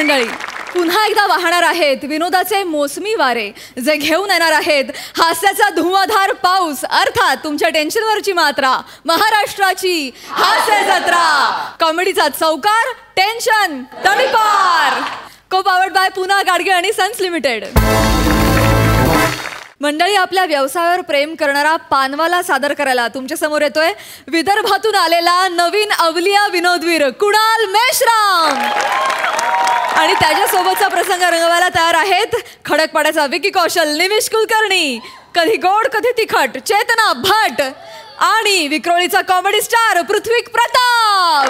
मंडळी, पुन्हा एकदा वाहणार आहेत विनोदाचे मोसमी वारे, जे घेऊन येणार आहेत हास्याचा धुवाधार पाऊस, अर्थात तुमच्या टेन्शनवरची मात्रा. महाराष्ट्राची हास्य जत्रा, कॉमेडीचा चौकार, टेन्शन तडीपार. को पावर्ड बाय पुन्हा गाडगे आणि सन्स लिमिटेड. मंडळी, आपल्या व्यवसायावर प्रेम करणारा पानवाला सादर करायला तुमच्या समोर येतोय विदर्भातून आलेला नवीन अवलिया विनोदवीर कुणाल मेश्राम. आणि त्याच्यासोबतचा प्रसंग रंगवायला तयार आहेत खडकपाड्याचा विकी कौशल, निमिष कुलकर्णी, कधी गोड कधी तिखट चेतना भट आणि विक्रोळीचा कॉमेडी स्टार पृथ्वी प्रताप.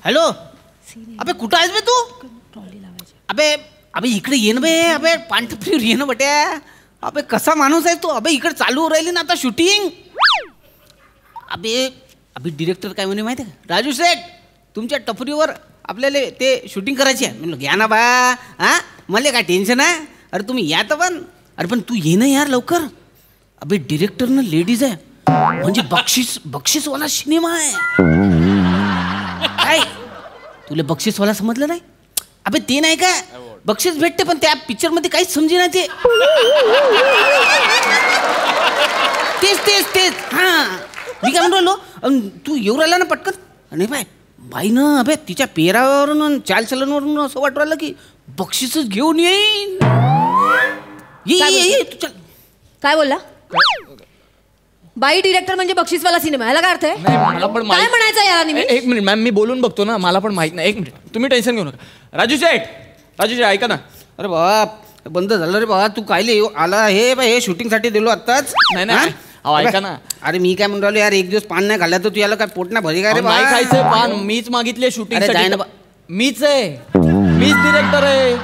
हॅलो, अबे कुठं आहेस बे तू? अबे अबे इकडे ये ना बे. अबे पांढरीवर ये ना बट्या. अबे कसा माणूस आहे तू? अबे इकडे चालू राहिली ना आता शूटिंग. अबे अबे डिरेक्टर काय म्हणे माहिती आहे का? राजू शेठ, तुमच्या टपरीवर आपल्याला ते शूटिंग करायची आहे. म्हणलं घ्या ना बा. हां, मला काय टेन्शन आहे? अरे तुम्ही या तर पण. अरे पण तू ये ना यार लवकर. अबे डिरेक्टरनं लेडीज आहे, म्हणजे बक्षीसवाला सिनेमा आहे. काय तुला बक्षीसवाला समजलं नाही? अबे ते नाही का, बक्षीस भेटते पण त्या पिक्चर मध्ये काहीच समजे ना ते. तेच हा. मी काय म्हणतो, तू येऊ राहिला ना पटकन. नाही बाई ना, अबे तिच्या पेरावरून चालचलनवरून असं वाटू राहिलं की बक्षीसच घेऊन येईन. ये तू चल. काय बोलला? बाई डिरेक्टर म्हणजे बक्षीसवाला सिनेमा, याला काय अर्थ आहे? मला पण काय म्हणायचं याला? एक मिनिट मॅम, मी बोलून बघतो ना, मला पण माहित नाही. एक मिनिट, तुम्ही टेन्शन घेऊ नका. राजू शेठ ऐका ना. अरे बाबा बंद झालं रे बाबा. तू कायले आला? हे शूटिंगसाठी दिलो आत्ताच. नाही ऐका ना. अरे मी काय म्हणून राहिलो यार, एक दिवस पान नाही खाल्ला तर तू याला काय पोट नाही भरी काय रे? नाही खायचं पान, मीच मागितले शूटिंग. मीच डिरेक्टर आहे.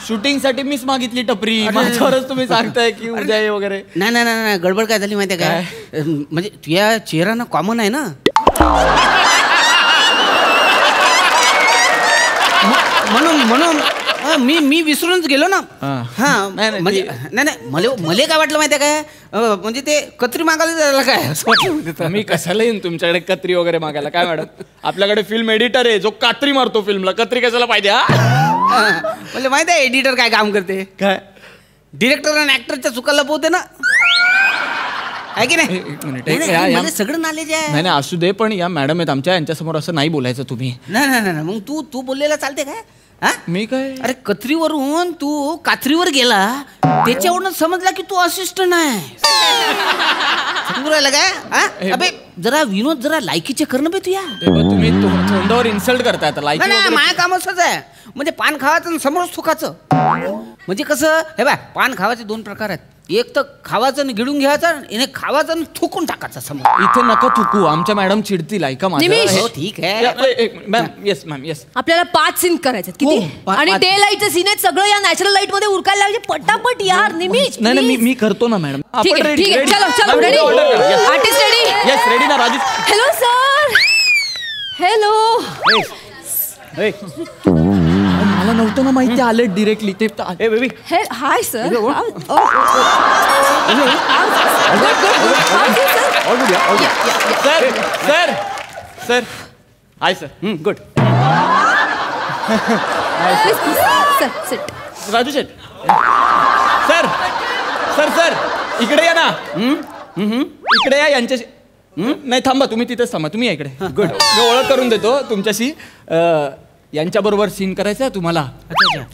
शूटिंग साठी मीच मागितली टपरी. माझ्यावरच तुम्ही सांगताय की उद्या ये वगैरे. नाही गडबड काय झाली माहिती आहे काय? म्हणजे तुझ्या चेहरा ना कॉमन आहे ना, म्हणून मी विसरूनच गेलो ना. हा म्हणजे नाही मला काय वाटलं माहिती आहे काय, म्हणजे ते कत्री मागायला जायला काय असं वाटलं. मी कशाला येईन तुमच्याकडे कत्री वगैरे मागायला? काय मॅडम, आपल्याकडे फिल्म एडिटर आहे जो कात्री मारतो फिल्मला. कत्री कशाला पाहिजे? म्हणजे माहिती आहे एडिटर काय काम करते? काय डिरेक्टर आणि ऍक्टरच्या चुकाला पोहते ना, आहे की नाही? मिनिट, सगळं नॉलेज आहे. नाही असू दे, पण या मॅडम आहेत आमच्या, यांच्यासमोर असं नाही बोलायचं तुम्ही. नाही मग तू बोललेला चालते काय? मी काय? अरे कत्रीवरून तू कात्रीवर गेला, त्याच्यावरून समजला की तू असिस्टंट आहे. समजून राहिला काय? अबे जरा विनोद जरा लायकीचे करणं बे तुया. तुम्ही तोंडावर इन्सल्ट करताय आता. लायकी माझ्या काम असंच आहे. म्हणजे पान खावायचं आणि समोरच थुकाचं. म्हणजे कसं, हे बाय, पान खावायचे दोन प्रकार आहेत. एक तर खावायचं आणि गिळून घ्यायचं, आणि खावायचं आणि थुकून टाकायचं समोर. इथे नका थुकू, आमच्या मॅडम चिडतील. ऐका माझं. हो ठीक आहे मॅम. येस. आपल्याला 5 सीन करायचे किती, आणि डे लाईटचे सीन आहेत. सगळं या नॅचरल लाईट मध्ये उरकायला लावायचे पटापट यार. निमिष नाही मी करतो ना मॅडम. ठीक आहे चलो ready. Artist ready? Yes ready ना राजू. Hello sir. हॅलो. मला नव्हतं ना माहिती आले डिरेक्टली ते. Hi sir. Sir hi sir. Good. Raju Sheth. Sir इकडे या ना. इकडे या यांच्याशी. नाही थांबा, तुम्ही तिथेच थांबा. तुम्ही या इकडे. गुड. मी ओळख करून देतो तुमच्याशी. यांच्या बरोबर सीन करायचं आहे तुम्हाला.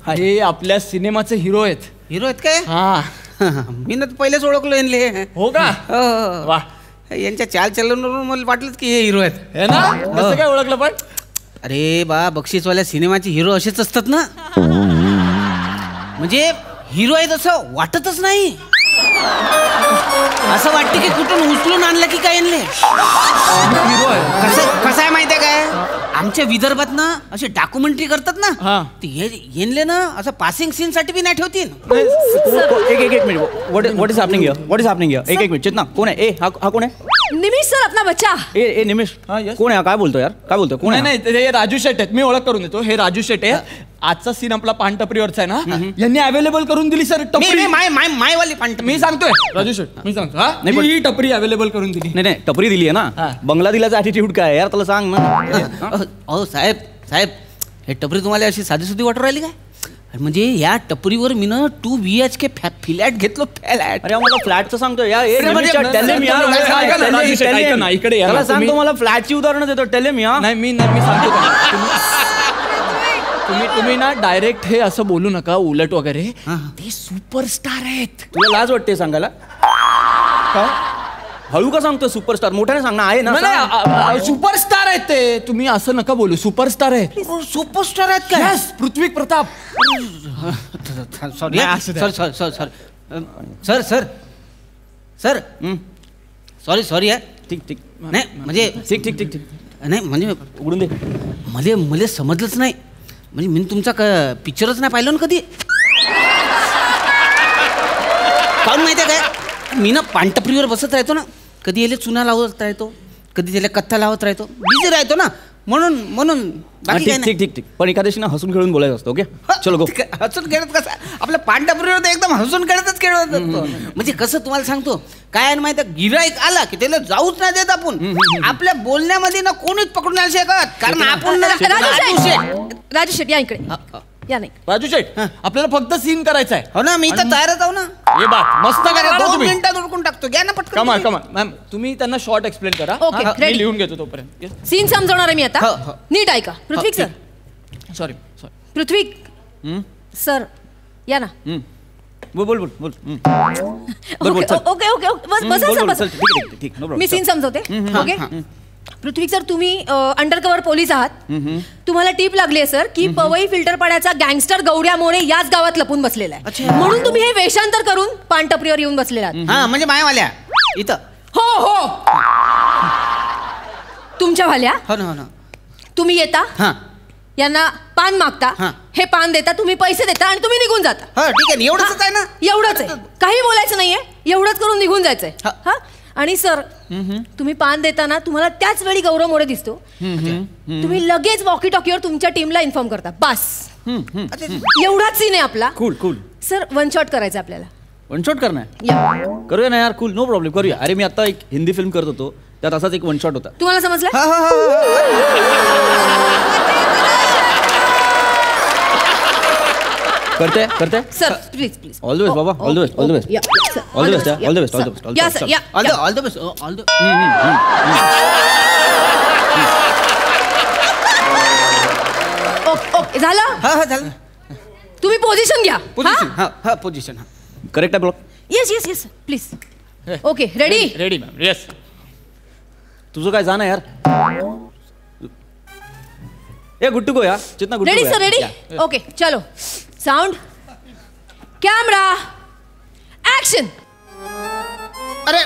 हे आपल्या सिनेमाचे हिरो आहेत. हिरो आहेत काय? हा, मी ना पहिलेच ओळखलो यांले. हो का? वा. यांच्या चालचलनवरून मला वाटलंच की हे हिरो आहेत. हे ना, कसं काय ओळखलं पण? अरे बा, बक्षीसवाल्या सिनेमाचे हिरो असेच असतात ना. म्हणजे हिरो आहेत असं वाटतच नाही. असं वाटतं की कुठून उचलून आणलं की काय यांले. हिरो आहे. कसं आहे माहिती आहे काय, आमच्या विदर्भात ना असे डॉक्युमेंटरी करतात ना, येनले ना असं पासिंग सीन साठी बी नाही ठेवतील. एक minute. What is happening here? एक मिनिट. चेतना कोण आहे? हा कोण आहे? निमिष सर अपना बच्चा. ए निमिष हा, yes. कोण आहे काय बोलतो यार काय बोलतो कोण नाही आहे नाही हे राजू शेट आहेत, मी ओळख करून देतो. हे राजू शेट आहे. आजचा सीन आपला पानटपरीवरचा आहे ना, यांनी अवेलेबल करून दिली सर टपरी. मायवाली पांट मी सांगतोय राजू शेट, मी सांगतो हा, नाही, पण- ही टपरी अवेलेबल करून दिली. नाही नाही टपरी दिली आहे हा. ना, बंगला दिल्याचा ॲटिट्यूड काय आहे यार त्याला सांग ना. अहो साहेब साहेब, हे टपरी तुम्हाला अशी साधी सुधी वाटू राहिली काय? म्हणजे या टपरीवर मी ना 2 BHK फ्लॅट घेतलो. फ्लॅट. अरे मला फ्लॅटचं सांगतोय यार. अरे म्हणजे- tell him यार. ऐका ना, ऐका ना, Tell him, ऐका tell him. ना, इकडे या ना, त्याला सांग तुम्ही- तो मला फ्लॅटची उदाहरणं देतो. टेल हिम यार. नाही मी सांगतो त्यांना. तुम्ही ना डायरेक्ट हे असं बोलू नका उलट वगैरे. ते सुपरस्टार आहेत. तुला लाज वाटते सांगायला? हळू का सांगतो सुपरस्टार? मोठ्याने सांग ना. आहे ना सांग. सुपरस्टार आहेत ते. तुम्ही असं नका बोलू. सुपरस्टार आहे. सुपरस्टार आहेत काय? Yes, पृथ्वी प्रताप. सॉरी नाही, असं sir sir sir sir sir sir sir sorry sorry आहे. ठीक ठीक नाही म्हणजे ठीक ठीक ठीक ठीक नाही म्हणजे उघडून दे. मला समजलंच नाही. म्हणजे मी तुमचा पिक्चरच नाही पाहिलं ना कधी. काहून माहिती आहे काय, मी ना पानटपरीवर बसत राहतो ना, कधी याला चुना लावत राहतो, कधी त्याला कथ्था लावत राहतो, बिझी राहतो ना, म्हणून बाकी काय ठीक नाही. ठीक ठीक ठीक पण एखाद्याशी ना हसून खेळून बोलायचं असतं. ओके चलो गो. हसून खेळत कसं आपल्या पानटपरीवर तर एकदम हसून खेळतच खेळत असतो. म्हणजे कसं तुम्हाला सांगतो काय आहे माहिती आहे, गिराईक आला की त्याला जाऊच नाही देत आपण. आपल्या बोलण्यामध्ये ना कोणीच पकडून नाही शकत, कारण आपण ना राजू शेट या इकडे या. नाही राजू शेट आपल्याला फक्त सीन करायचा आहे. हो ना, मी तर तयारच आहो ना. हे बात मस्त करा ना 2 तुम्ही. मिनिटात उडकून टाकतो. घ्या ना पटकन. कमाल कमाल मॅम, तुम्ही त्यांना शॉर्ट एक्सप्लेन करा. Okay, हा, मी ready. लिहून घेतो तोपर्यंत. सीन समजवणार आहे मी आता. हो, हो. नीट ऐका. पृथ्वी सर, सॉरी पृथ्वी सर या ना. बोल बोल बोल बोल बोल बोल चल. ओके ओके ओके बस बसा बोल, सर बोल, बसा. चल, ठीक आहे, ठीक, no problem, मी चल. सीन समजवते. ओके पृथ्वी सर, तुम्ही अंडर कव्हर पोलीस आहात. तुम्हाला टीप लागली आहे सर की पवई फिल्टर पाड्याचा गँगस्टर गौऱ्या मोरे याच गावात लपून बसलेला आहे, म्हणून तुम्ही हे वेषांतर करून पानटपरीवर येऊन बसलेला आहात. हा म्हणजे मायावाल्या इथं. हो हो तुमच्या भाल्या. हो ना हो ना. तुम्ही येता, हा यांना पान मागता, हा. हे पान देता, तुम्ही पैसे देता आणि तुम्ही निघून जाता. हा ठीक आहे, एवढंच आहे ना. एवढंच आहे, काही बोलायचं नाहीये, एवढंच करून निघून जायचंय. हा. हा आणि सर तुम्ही पान देताना तुम्हाला त्याच वेळी गौरव मोरे दिसतो. तुम्ही लगेच वॉकी टॉकीवर तुमच्या टीमला इन्फॉर्म करता. बस एवढाच सीन आहे आपला. Cool cool. Sir one shot करायचं आपल्याला. वन शॉट करणार या. करूया ना यार. कूल नो प्रॉब्लेम करूया. अरे मी आता एक हिंदी फिल्म करत होतो, त्यात असाच एक वन शॉट होता. तुम्हाला समजलं? हा, हा, हा, करते करते sir please please. All the best बाबा. All the best all the best या sir. All the best all the best all the best या सर या. All the best all the. Okay झालं. हा हा झालं. तुम्ही पोझिशन घ्या. पोझिशन. हा हा पोझिशन. हा करेक्ट आहे block. Yes yes yes please. Okay ready. Ready ma'am. Yes. तुझं काय जाणं यार. ए गुट्टू गो यार. चितना गुट्टू रेडी गो सर यार. रेडी. ओके चलो साउंड कॅमेरा ऍक्शन. अरे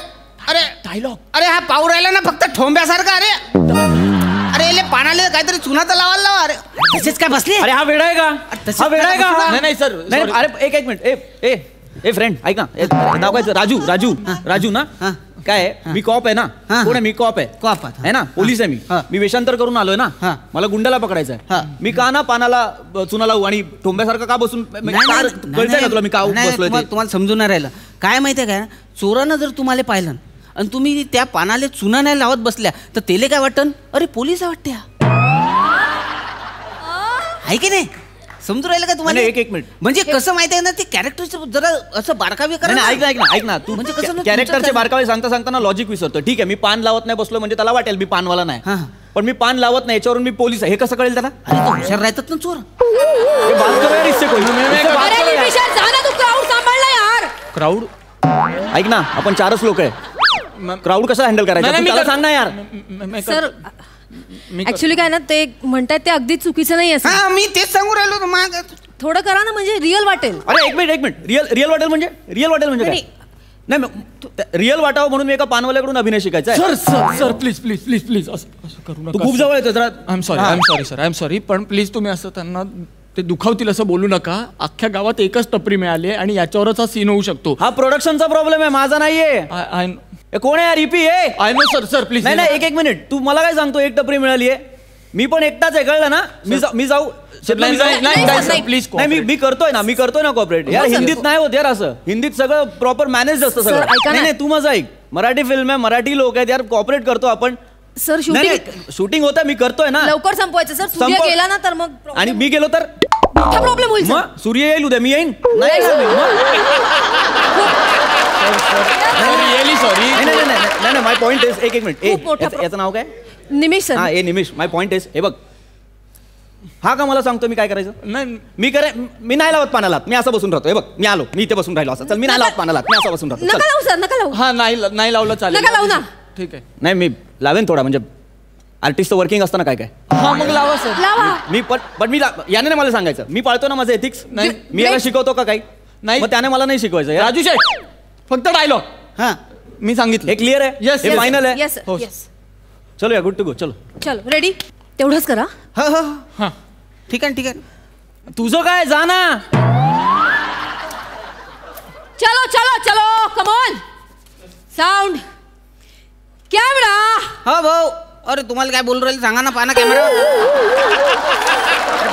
अरे डायलॉग. अरे हा पाऊ राहिला ना फक्त ठोंब्यासारखा. अरे अरे याले पानाले काहीतरी चुना तर लावायला लावा. अरे तसेच काय बसले. अरे हा वेडा आहे का? हा वेडा आहे का? नाही नाही सर. नाही अरे एक मिनिट. ए ए ए फ्रेंड ऐक ना. नाव काय राजू राजू राजू ना. काय आहे, मी कॉप आहे ना. कोण आहे? मी कॉप आहे. कॉप आहे ना. पोलीस आहे मी. मी वेषांतर करून आलोय ना. मला गुंडाला पकडायचं आहे. मी का ना पानाला चुना लावू आणि ठोंब्यासारखं का बसून कळतंय का तुला मी का बसलोय ते? तुम्हाला समजून नाही राहिलं काय माहितीये काय, चोरानं जर तुम्हाला पाहिलं आणि तुम्ही त्या पानाले चुना नाही लावत बसल्या तर तेले काय वाटन, अरे पोलीस वाटत्या आहे की नाही. समजून राहिलं का तुम्हाला? एक मिनिट. म्हणजे कसं माहिती आहे ना, ते कॅरेक्टर जरा असं बारकावे करा. नाही, ऐक ना ऐक ना तू म्हणजे कसं ना, कॅरेक्टरचे तुमचं- बारकावे सांगता सांगताना लॉजिक विसरतो. ठीक आहे मी पान लावत नाही बसलो म्हणजे त्याला वाटेल मी पानवाला नाही. हा. पण मी पान लावत नाही याच्यावरून मी पोलीस आहे हे कसं कळेल त्याला? अरे तो हुशार राहतात ना चोर. ये बात करो यार इससे कोई. इससे बात अरे करो यार. निमिषा जा ना, तू क्राऊड सांभाळला यार. क्राऊड. ऐक ना आपण 4च लोक आहे. क्राऊड कसं हँडल करायचं नाही, तू मी त्याला कर- सांग ना यार. सर ऍक्च्युली काय ना, ते म्हणतात ते अगदी चुकीचं नाही असं. हा मी तेच सांगू राहिलो होतो माग. थोडं करा ना, म्हणजे रिअल वाटेल. अरे एक मिनिट रिअल वाटेल म्हणजे काय? नाही रिअल वाटावं म्हणून मी एका पानवाल्याकडून अभिनय शिकायचा आहे. Sir sir sir please please please please असं करू तू नका. खूप जवळ येतो जरा. आय एम सॉरी पण प्लीज तुम्ही असं त्यांना ते दुखावतील असं बोलू नका. अख्ख्या गावात एकच टपरी मिळाली आणि याच्यावरच हा सीन होऊ शकतो. हा प्रोडक्शनचा प्रॉब्लेम आहे माझा नाहीये. कोण आहे यार इपी आहे? I know sir. Sir please. नाही एक मिनिट, तू मला काय सांगतो एक टपरी मिळाली आहे? मी पण एकटाच आहे, कळलं ना? मी जाऊ प्लीज. नाही मी करतोय ना कॉपरेट यार. हिंदीत नाही होत यार असं. हिंदीत सगळं प्रॉपर मॅनेज असतं सगळं. नाही तू माझं ऐक, मराठी फिल्म आहे, मराठी लोक आहेत यार, कॉपरेट करतो आपण. सर शूटिंग होतं, मी करतोय ना. लवकर संपवायचं सर. सूर्य गेला ना तर मग आणि मी गेलो तर मोठा प्रॉब्लेम होईल. मग सूर्य येईल उद्या, मी येईन नाही. नाही माय पॉइंट इज एक मिनिट. याचं नाव काय? निमिष सर. हा निमिष. माय पॉइंट इज हे बघ, हा का मला सांगतो मी काय करायचं? नाही मी नाही लावत पानाला. मी असं बसून राहतो. हे बघ मी आलो, मी इथे बसून राहिलो असं. चल मी नाही लावत पानाला, मी असं बसून राहतो. नका लावू सर, नका लावू. हा नाही लावलं चालेल. नका लावू ना. ठीक आहे. नाही मी लावेन थोडा, म्हणजे आर्टिस्ट वर्किंग असतं ना काय. हा मग लावा सर. लावा. मी पण मी याने नाही मला सांगायचं. मी पाळतो ना माझं एथिक्स. नाही मी याला शिकवतो का काही? नाही. मग त्याने मला नाही शिकवायचं यार. राजू शेठ फक्त डायलॉग. हा मी सांगितलं. हे क्लिअर आहे? Yes, हे yes. फायनल आहे? येस हो. येस. चलो या, गुड टू गो. चलो चलो रेडी. तेवढंच करा. हा ठीक आहे. तुझं काय, जा ना. चलो चलो चलो कम ऑन. Sound camera. हा भाऊ. अरे तुम्हाला काय बोलून राहिली सांगा ना. पाना कॅमेरा.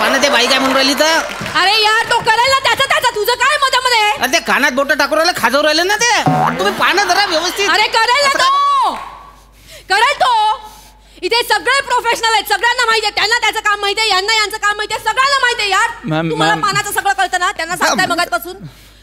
पाना ते बाई काय म्हणून राहिली तर. अरे यार तो करेल ना त्याचा तुझं काय मध्ये. अरे ते कानात बोट टाकून राहिले, खाजवून राहिले ना ते. तुम्ही पाना जरा व्यवस्थित. अरे करेल ना तो. करेल तो. इथे सगळे प्रोफेशनल आहेत, सगळ्यांना माहिती आहे. त्यांना त्याचं काम माहिती आहे, यांना यांचं काम माहिती आहे, सगळ्यांना माहिती आहे यार. मॅम, तुम्हाला मॅम. पानाचं सगळं कळतं ना. त्यांना सांगताय मगाचपासून.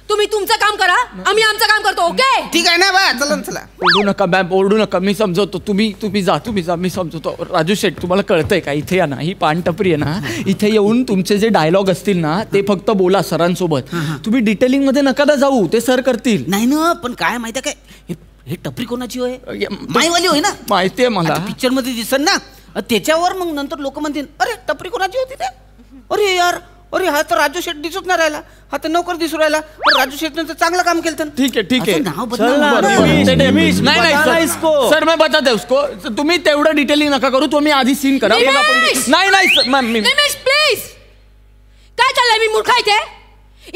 तुम्ही तुमचं काम करा, आम्ही आमचं काम करतो. ओके ठीक आहे ना बा. चला. ओरडू नका मॅम, ओरडू नका. मी समजवतो. तुम्ही जा. मी समजवतो. राजू शेठ तुम्हाला कळतंय का? इथे या ना, ही पानटपरी आहे ना, इथे येऊन तुमचे जे डायलॉग असतील ना ते फक्त बोला सरांसोबत. तुम्ही डिटेलिंग मध्ये नका ना जाऊ, ते सर करतील. नाही ना, पण काय माहिती आहे काय, हे टपरी कोणाची होय? माईवाली होय ना. माहितीये मला. पिक्चर मध्ये दिसन ना त्याच्यावर. मग नंतर लोक म्हणतील अरे टपरी कोणाची होती ते. अरे यार, अरे हा तर राजू शेठ दिसत नाही राहिला, हा तर नोकर दिसू राहिला. राजू शेठ तर चांगलं काम केलं. ठीक आहे. नाव चल ना, नाही बताना इसको. सर मैं बताते उसको. तुम्ही तेवढं डिटेलिंग नका करू. तुम्ही आधी सीन करा. निमेश! नाही सर मॅम. Nimesh please. काय चाललंय? मी मूर्ख आहे इथे.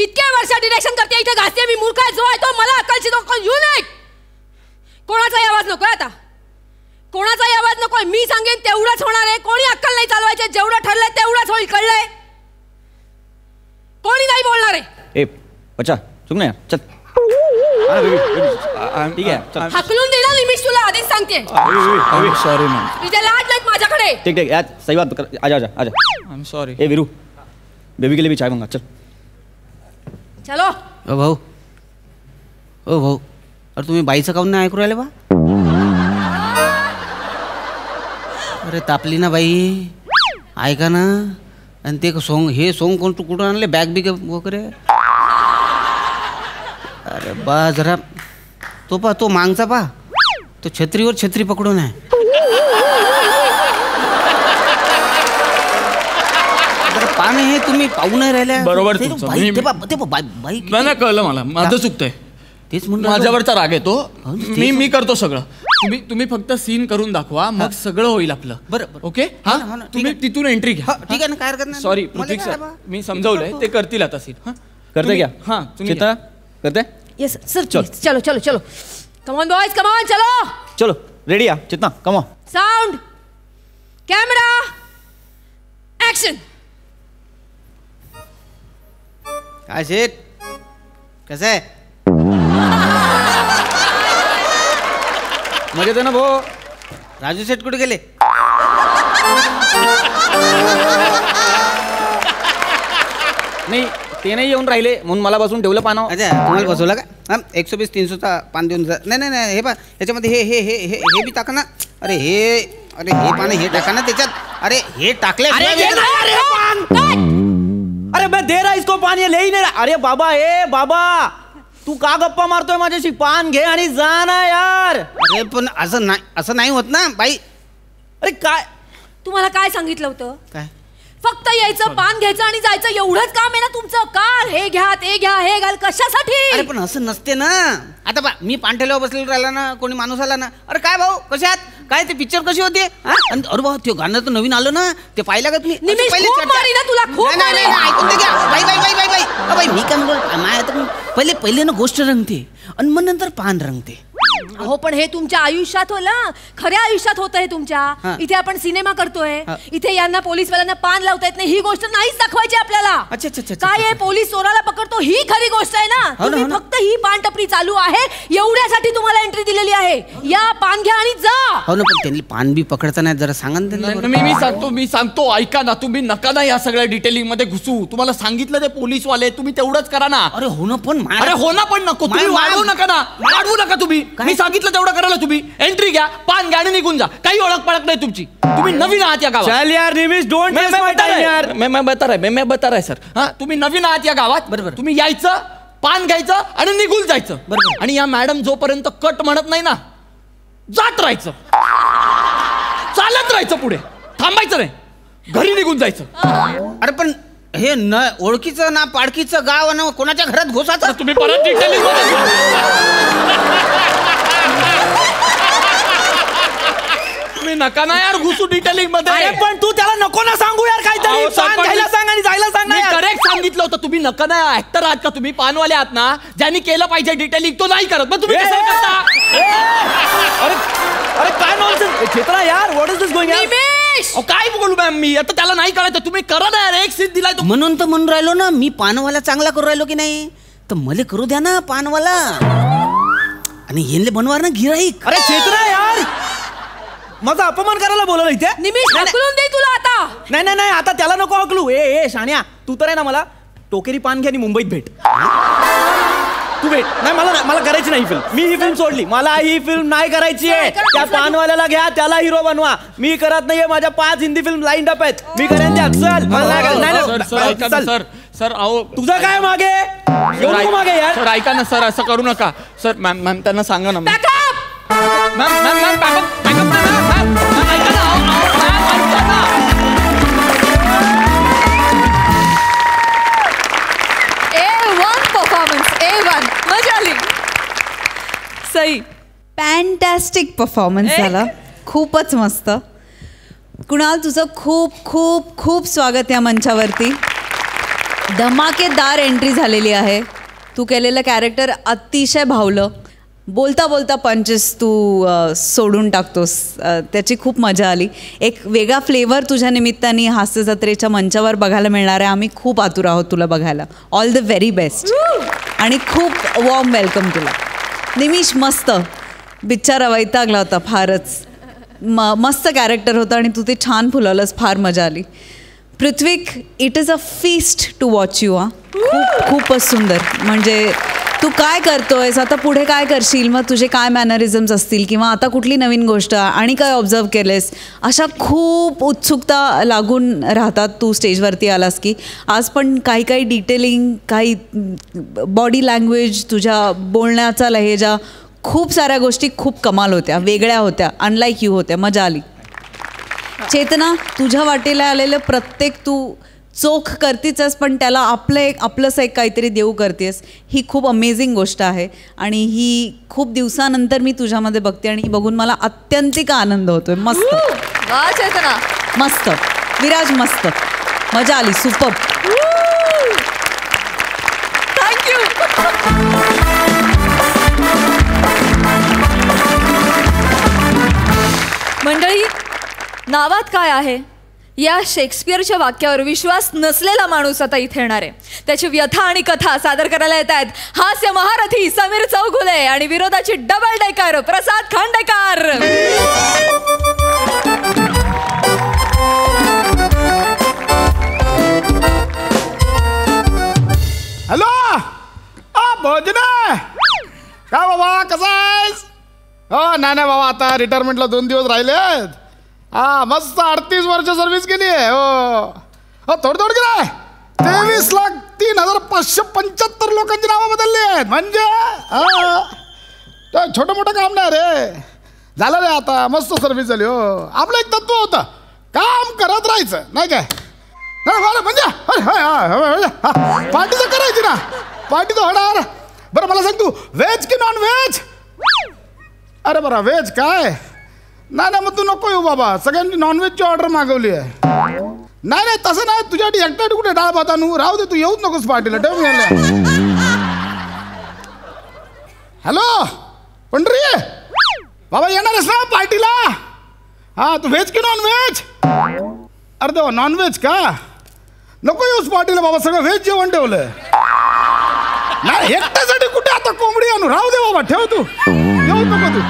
इतके वर्ष डिरेक्शन करते इथे घासते. मी मूर्ख आहे. जो आहे तो मला अक्कलची तो युनिक. कोणाचाही आवाज नकोय आता. कोणाचाही आवाज नकोय. मी सांगेन तेवढंच होणार आहे. कोणी अक्कल नाही चालवायचे. जेवढं ठरलंय तेवढंच होईल. कळलंय? कोणी नाही बोलणार आहे. ए बच्चा चुक नाही चल. ठीक आहे चल. हकलून देणार निमिष, तुला आधीच सांगते. Sorry ma'am. इथे लाज नाहीत माझ्याकडे. ठीक यार, सही बात कर. आजा आय एम सॉरी. ए वीरू, बेबी के लिए भी चाय मंगा. चल चलो. ओ भाऊ. अरे तुम्ही बाईचं काऊन नाही ऐकू राहिले बा? अरे तापली ना बाई, ऐका ना. आणि ते सोंग, हे सोंग कुठून आणले? बॅग बिग वगैरे. अरे बा जरा तो मागचा पा, तो छत्रीवर छत्री पकडून आहे. पाणी हे तुम्ही पाहू नाही राहिल्या. बरोबर ते तुमचं. बाई- ते बा- ते बा- बाई बाई- नाही कळलं मला. माझं चुकतंय. तेच म्हणून माझ्यावरचा राग येतो. हो, तेच. मी करतो सगळं. तुम्ही फक्त सीन करून दाखवा, मग सगळं होईल आपलं. बरं. ओके. हो ना, ठीक तुम्ही आहे. तिथून एंट्री घ्या. ठीक आहे ना, काय हरकत नाही. सॉरी मला पृथ्वी काय सर, बा? मी समजवलंय. ते करतील आता सीन. करते क्या? हा तुम्ही चित्रा करते. Yes sir. चल. चलो चलो चलो. Come on boys, come on. चलो. चलो रेडी या चितना, come on. Sound camera action. काय शेठ, कसं आहे? मजेत आहे ना भाऊ? राजू शेठ कुठे गेले? नाही ते नाही येऊन राहिले म्हणून मला बसून ठेवलं पानावर. अच्छा, तुम्हाला बसवला का? हा 120 300चा पान देऊन जा. नाही हे पा, याच्यामध्ये हे बी टाका ना. अरे हे पान हे टाका ना त्याच्यात. अरे हे टाकले. अरे मैं दे रहा इसको पान, ये ले ही नहीं रहा. अरे बाबा, ए बाबा, तू का गप्पा मारतोय माझ्याशी? पान घे आणि जा ना यार. अरे पण असं नाही होत ना बाई. अरे काय तुम्हाला काय सांगितलं होतं? काय? फक्त यायचं, पान घ्यायचं आणि जायचं, एवढंच काम आहे ना तुमचं? का हे घ्या ते घ्या हे घाल, कशासाठी? अरे पण असं नसते ना. आता बा मी पानठेल्यावर बसलेला राहिला ना, कोणी माणूस आला ना, अरे काय भाऊ कसे आहात, काय ते पिक्चर कशी होते? अरे भाऊ ते गाणं तर नवीन आलं ना, ते पाहिलं का तुम्ही? निमिष, पहिले खूप चर्चा- मारी ना तुला, खूप नाही, मारी. ऐकून ते घ्या. बाई मी काय म्हणतो, माय आता पहिले ना गोष्ट रंगते आणि मग नंतर पान रंगते. हो पण हे तुमच्या आयुष्यात होला, खऱ्या आयुष्यात होतं हे तुमच्या. इथे आपण सिनेमा करतोय, इथे यांना पोलीसवाल्यांना पान लावता येत नाही, ही गोष्ट नाहीच दाखवायची आपल्याला. काय आहे, पोलीस चोराला पकडतो ही खरी गोष्ट आहे ना. तुम्ही फक्त ही पान टपरी चालू आहे एवढ्यासाठी तुम्हाला एंट्री दिलेली आहे. या पान घ्या आणि जा. हो ना, पण त्यांनी पान बी पकडता नाही, जरा सांगा ना. मी सांगतो ऐका ना, तुम्ही नका ना या सगळ्या डिटेलिंग मध्ये घुसू. तुम्हाला सांगितलं ते पोलीस वाले, तुम्ही तेवढंच करा ना. अरे हो ना, पण अरे हो ना पण नको, तुम्ही वाढवू नका ना, वाढवू नका तुम्ही. मी सांगितलं तेवढं करायला तुम्ही एंट्री घ्या, पान घ्या आणि निघून जा. काही ओळख पळत नाही तुमची. तुम्ही नवीन आहात या गावात. चल यार निमिष, डोंट वेस्ट माय टाइम यार. मैं बता रहा है सर. हा, तुम्ही नवीन आहात या गावात. बरोबर. तुम्ही यायचं, पान घ्यायचं आणि निघून जायचं. बरोबर. आणि या मॅडम जोपर्यंत कट म्हणत नाही ना, जात राहायचं, चालत राहायचं, पुढे थांबायचं नाही, घरी निघून जायचं. अरे पण हे न ओळखीचं ना पाडकीचं गाव ना, कोणाच्या घरात घुसायचं. तुम्ही परत डिटेलिंग तुम्ही नका ना यार घुसू डिटेलिंग मध्ये. अरे पण तू त्याला नको ना सांगू यार, काहीतरी पान घ्यायला सांग आणि जायला सांग ना. करेक्ट सांगितलं होतं. तुम्ही नका ना, ऍक्टर आहात का तुम्ही, पानवाले आहात ना, ज्यांनी केलं पाहिजे डिटेलिंग तो नाही करत, मग तुम्ही कसं करता. अरे काय नॉनसेन्स चेतना यार, what is this going on. काय बोलू मॅम मी आता, त्याला नाही करायचं, तुम्ही करा ना यार. एक सीट दिलाय म्हणून तर म्हणून राहिलो ना, मी पानवाला चांगला करू राहिलो की नाही, तर मला करू द्या ना पानवाला, आणि हेनले बनवार ना गिराईक. अरे चेतना यार, माझा अपमान करायला बोलवलं इथे. निमिष हकलून दे तुला आता. नाही आता त्याला नको हकलू. ए शाण्या, तू तर आहे ना, मला टोकेरी पान घे आणि मुंबईत भेट. तू भेट. नाही मला करायची नाही फिल्म. मी ही फिल्म सोडली, मला ही फिल्म नाही करायची आहे. त्या पानवाल्याला घ्या, त्याला हिरो बनवा. मी करत नाहीये. माझ्या 5 हिंदी फिल्म लाईन अप आहेत, मी करेन त्या. सर अहो, तुझं काय मागे मागे यार. सर ऐका ना सर, असं करू नका सर. मॅम त्यांना सांगा ना. मॅम A1 मजा आली. सई, फॅन्टॅस्टिक परफॉर्मन्स झाला, खूपच मस्त. कुणाल, तुझं खूप खूप खूप स्वागत या मंचावरती. धमाकेदार एंट्री झालेली आहे. तू केलेलं कॅरेक्टर अतिशय भावलं. बोलता बोलता पंचेस तू सोडून टाकतोस, त्याची खूप मजा आली. एक वेगळा फ्लेवर तुझ्या निमित्ताने हास्य जत्रेच्या मंचावर बघायला मिळणार आहे. आम्ही खूप आतुर आहोत तुला बघायला. ऑल द व्हेरी बेस्ट आणि खूप वॉर्म वेलकम तुला. निमिष, मस्त. बिचारा वैतागला होता फारच. मस्त कॅरेक्टर होतं आणि तू ते छान फुलवलंस, फार मजा आली. Prithvik, it is a feast to watch you. खूपच सुंदर. म्हणजे तू काय करतोयस आता, पुढे काय करशील, मग तुझे काय मॅनरिझम्स असतील, किंवा आता कुठली नवीन गोष्ट आणि काय ऑब्झर्व केलेस, अशा खूप उत्सुकता लागून राहतात तू स्टेजवरती आलास की. आज पण काही काही डिटेलिंग, काही बॉडी लँग्वेज, तुझ्या बोलण्याचा लहेजा, खूप साऱ्या गोष्टी खूप कमाल होत्या, वेगळ्या होत्या, अनलाईक यू होत्या. मजा आली. चेतना, तुझ्या वाटेला आलेलं प्रत्येक तू चोख करतीच, पण त्याला आपलंसं एक काहीतरी देऊ करतेस. ही खूप अमेझिंग गोष्ट आहे आणि ही खूप दिवसानंतर मी तुझ्यामध्ये बघते आणि बघून मला अत्यंतिक आनंद होतोय. मस्त. वा चेतना, मस्त. विराज, मस्त. मजा आली. सुपर. थँक्यू. मंडळी, नावात काय आहे, या शेक्सपियरच्या वाक्यावर विश्वास नसलेला माणूस आता इथे येणार आहे. त्याची व्यथा आणि कथा सादर करायला येत आहेत हास्य महारथी समीर चौगुले आणि विरोधाची डबल डेकर प्रसाद खांडेकर. हॅलो, भोजना काय बाबा, कसा आहेस? हो नाही बाबा, आता रिटायरमेंटला 2 दिवस राहिलेत. हा, मस्त 38 वर्ष सर्व्हिस केली आहे. हो थोडी काय 23,03,575 लोकांची नावं बदलली आहेत. म्हणजे छोटं मोठं काम नाही रे, झालं रे. आता मस्त सर्व्हिस झाली. हो, आपलं एक तत्व होतं, काम करत राहायचं, नाही काय. म्हणजे पार्टी तर करायची ना, पार्टी तर होणार. बरं मला सांग, तू व्हेज की नॉन व्हेज? अरे बरं, व्हेज काय नाही, मग तू नको येऊ बाबा. सगळ्यांनी नॉनव्हेजची ऑर्डर मागवली आहे. नाही तसं नाही, तुझ्यासाठी एकट्यासाठी कुठे डाळ भात आणू, राहू दे, तू येऊच नकोस पार्टीला. ठेव. हॅलो, पंढरी बाबा येणारच ना पार्टीला? हा, तू व्हेज की नॉन व्हेज? अरे देवा, नॉन व्हेज का? नको येऊस पार्टीला बाबा, सगळं व्हेज जेवण ठेवलंय. नाही, एकट्यासाठी कुठे आता कोंबडी आणू? राहू दे बाबा, ठेव तू, येऊ नको तू.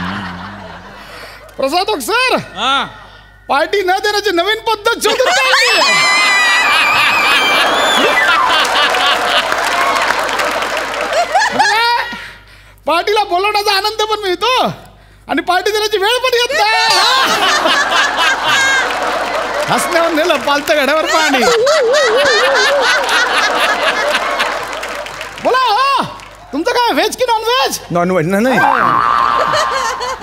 प्रसादक सर, पार्टी न देण्याची नवीन पद्धत शोधून काढली. पार्टीला बोलवण्याचा आनंद पण मिळतो आणि पार्टी देण्याची वेळ पण येत नाही. हसण्यावर नेलं पालतं घड्यावर पाणी. बोला, हो तुमचं काय, व्हेज की नॉन व्हेज? नॉनव्हेज नाही,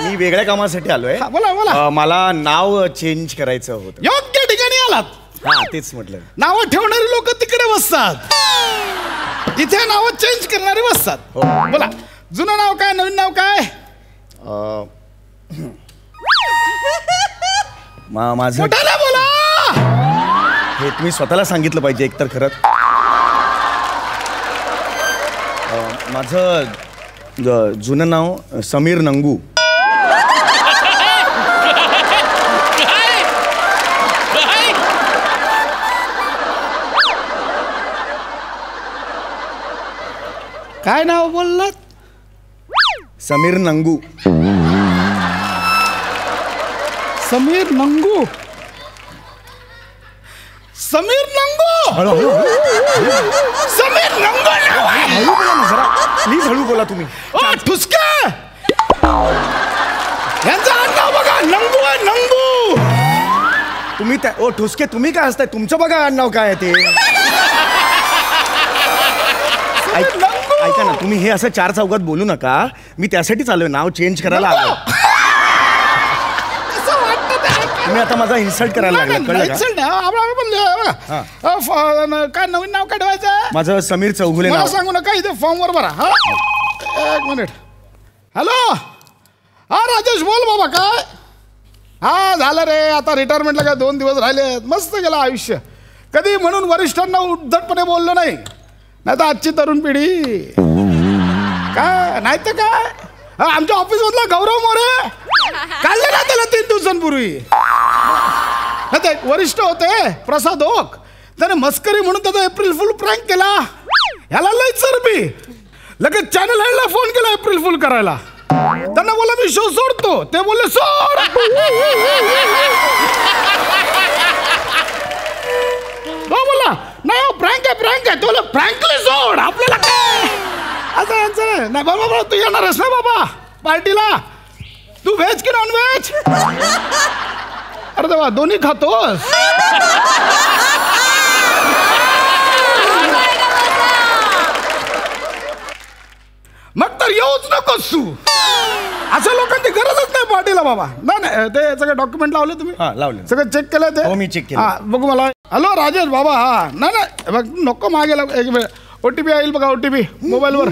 मी वेगळ्या कामासाठी आलोय. बोला बोला. मला नाव चेंज करायचं होतं. योग्य ठिकाणी आलात. हा, तेच म्हटलं. नावं ठेवणारी लोक तिकडे बसतात, इथे नावं चेंज करणारी बसतात. बोला, जुनं नाव काय, नवीन नाव काय? माझं मोठ्याने बोला. हे तुम्ही स्वतःला सांगितलं पाहिजे एकतर. खरंच माझं जुनं नाव समीर नंगू. काय नाव बोललात? समीर नंगू. समीर नंगू. समीर नंगू. समीर नंगू नाव आहे. हळू बोला ना जरा, प्लीज हळू बोला तुम्ही. ठुसके, यांचं आडनाव बघा, नंगू आहे, नंगू. तुम्ही ओ ठुसके, तुम्ही काय असताय? तुमचं बघा नाव काय आहे ते. ऐका ना, तुम्ही हे असं चार चौकात बोलू नका. मी त्यासाठीच आलोय, नाव चेंज करायला आलोय. तुम्ही आता माझा इन्सल्ट करायला लागला, कळलं का? काय नवीन नाव काय ठेवायचं? माझं समीर चौगुले मला नाव. सांगू नका, इथे फॉर्म वर भरा. हा, एक मिनिट. हॅलो, हा राजेश बोल बाबा. काय? हा, झालं रे, आता रिटायरमेंटला काय 2 दिवस राहिले. मस्त गेलं आयुष्य. कधी म्हणून वरिष्ठांना उद्धटपणे बोललो नाही, नाही तर आजची तरुण पिढी काय नाही तर काय. आमच्या ऑफिस मधला गौरव मोरे काढले ना त्याला 3 दिवसांपूर्वी. ते वरिष्ठ होते प्रसाद ओक, त्याने मस्करी म्हणून त्याचा एप्रिल फुल प्रँक केला. ह्याला लय चरबी. लगेच चॅनल हेडला फोन केला एप्रिल फुल करायला. त्यांना बोला मी शो सोडतो. ते बोलले सोड. बोला नाही, प्रँक आहे, प्रँक आहे. तो बोला फ्रँकली सोड, आपल्याला काय असं यांचं नाही. बाबा तू येणारच ना बाबा पार्टीला? तू व्हेज की नॉन व्हेज? अरे देवा, दोन्ही खातोस? मग तर येऊच नकोस तू. अशा लोकांची गरजच नाही पार्टीला बाबा. नाही, ते सगळे डॉक्युमेंट लावले तुम्ही? हा, लावले. सगळं चेक केलं ते? हो, मी चेक केलं. हा, बघू मला. हॅलो राजेश बाबा. हा, नाही बघ, नको मागे एक वेळ. OTP येईल बघा, OTP मोबाईलवर.